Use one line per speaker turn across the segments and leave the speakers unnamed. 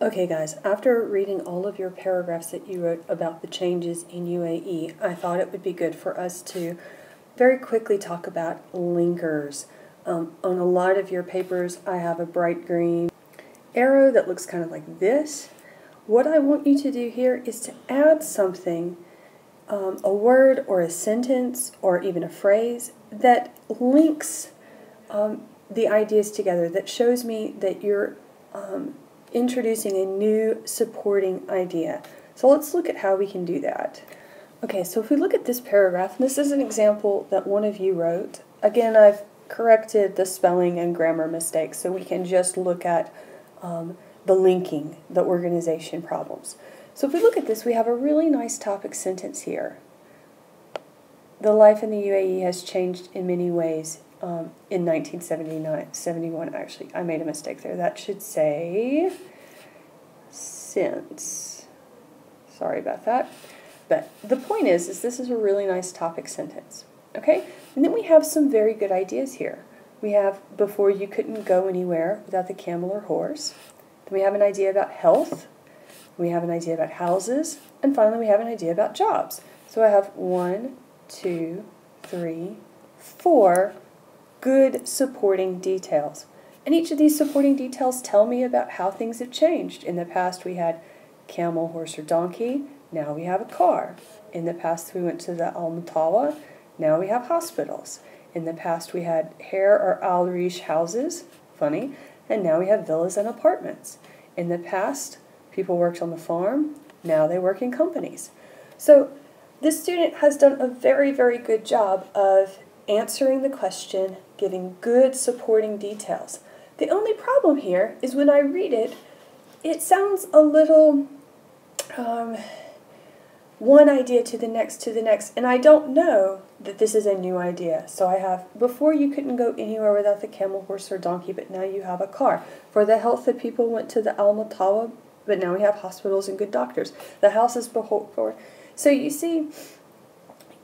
Okay guys, after reading all of your paragraphs that you wrote about the changes in UAE, I thought it would be good for us to very quickly talk about linkers. On a lot of your papers I have a bright green arrow that looks kind of like this. What I want you to do here is to add something, a word or a sentence or even a phrase that links the ideas together, that shows me that you're introducing a new supporting idea. So let's look at how we can do that. Okay, so if we look at this paragraph, and this is an example that one of you wrote. Again, I've corrected the spelling and grammar mistakes, so we can just look at the linking, the organization problems. So if we look at this, we have a really nice topic sentence here. The life in the UAE has changed in many ways in 1971 actually. I made a mistake there. That should say since. Sorry about that. But the point is this is a really nice topic sentence. Okay? And then we have some very good ideas here. We have before you couldn't go anywhere without the camel or horse. Then we have an idea about health. We have an idea about houses. And finally we have an idea about jobs. So I have 1, 2, 3, 4 good supporting details. And each of these supporting details tell me about how things have changed. In the past we had camel, horse, or donkey. Now we have a car. In the past we went to the Al Mutawa. Now we have hospitals. In the past we had Hair or Al Rish houses. Funny. And now we have villas and apartments. In the past people worked on the farm. Now they work in companies. So this student has done a very, very good job of answering the question, giving good supporting details. The only problem here is when I read it, it sounds a little one idea to the next, and I don't know that this is a new idea. So I have, before you couldn't go anywhere without the camel, horse, or donkey, but now you have a car. For the health, the people went to the Al Mutawa, but now we have hospitals and good doctors. The house is before. So you see,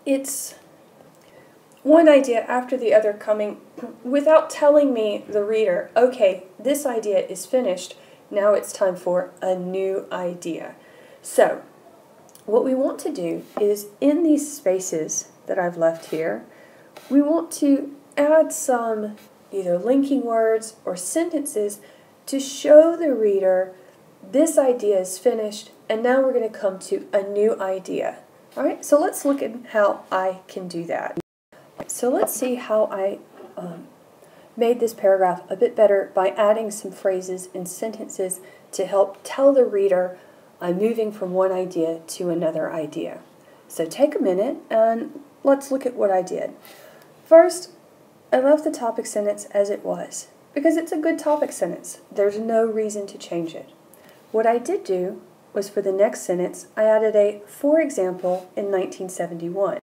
it's one idea after the other coming without telling me, the reader, okay, this idea is finished, now it's time for a new idea. So what we want to do is in these spaces that I've left here, we want to add some either linking words or sentences to show the reader this idea is finished and now we're going to come to a new idea. Alright, so let's look at how I can do that. So let's see how I made this paragraph a bit better by adding some phrases and sentences to help tell the reader I'm moving from one idea to another idea. So take a minute and let's look at what I did. First, I left the topic sentence as it was because it's a good topic sentence. There's no reason to change it. What I did do was for the next sentence, I added a for example in 1971.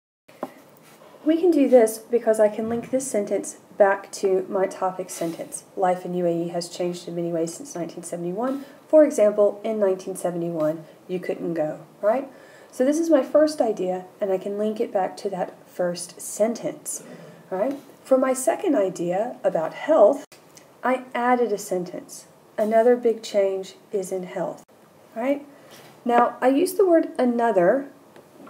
We can do this because I can link this sentence back to my topic sentence. Life in UAE has changed in many ways since 1971. For example, in 1971, you couldn't go, right? So this is my first idea, and I can link it back to that first sentence, right? For my second idea about health, I added a sentence. Another big change is in health, right? Now, I use the word another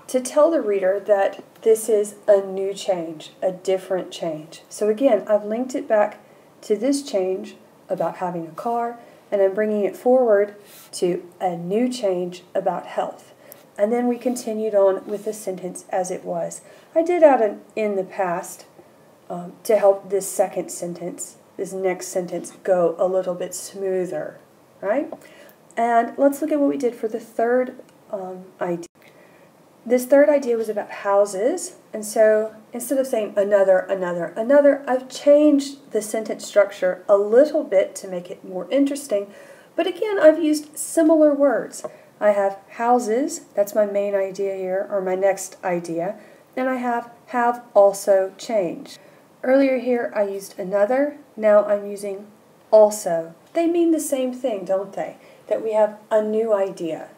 to tell the reader that this is a new change, a different change. So again, I've linked it back to this change about having a car, and I'm bringing it forward to a new change about health. And then we continued on with the sentence as it was. I did add an in the past to help this second sentence, this next sentence, go a little bit smoother, right? And let's look at what we did for the third idea. This third idea was about houses, and so instead of saying another, I've changed the sentence structure a little bit to make it more interesting, but again, I've used similar words. I have houses, that's my main idea here, or my next idea, and I have also changed. Earlier here I used another, now I'm using also. They mean the same thing, don't they? That we have a new idea.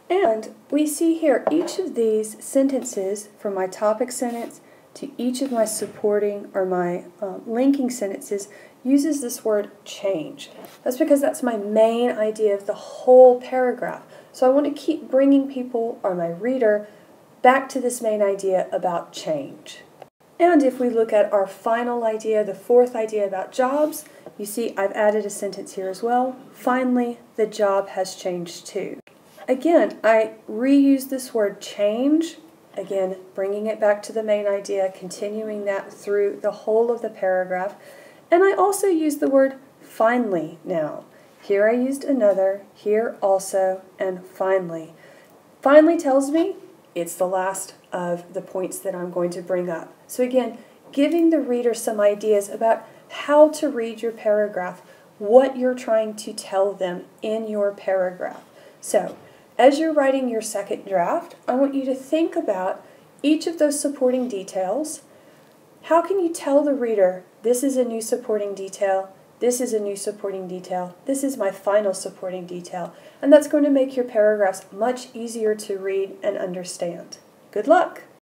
And we see here each of these sentences from my topic sentence to each of my supporting or my linking sentences uses this word change. That's because that's my main idea of the whole paragraph. So I want to keep bringing people, or my reader, back to this main idea about change. And if we look at our final idea, the fourth idea about jobs, you see I've added a sentence here as well. Finally, the job has changed too. Again, I reuse this word change, again, bringing it back to the main idea, continuing that through the whole of the paragraph. And I also use the word finally now. Here I used another, here also, and finally. Finally tells me it's the last of the points that I'm going to bring up. So again, giving the reader some ideas about how to read your paragraph, what you're trying to tell them in your paragraph. So, as you're writing your second draft, I want you to think about each of those supporting details. How can you tell the reader, this is a new supporting detail, this is a new supporting detail, this is my final supporting detail, and that's going to make your paragraphs much easier to read and understand. Good luck!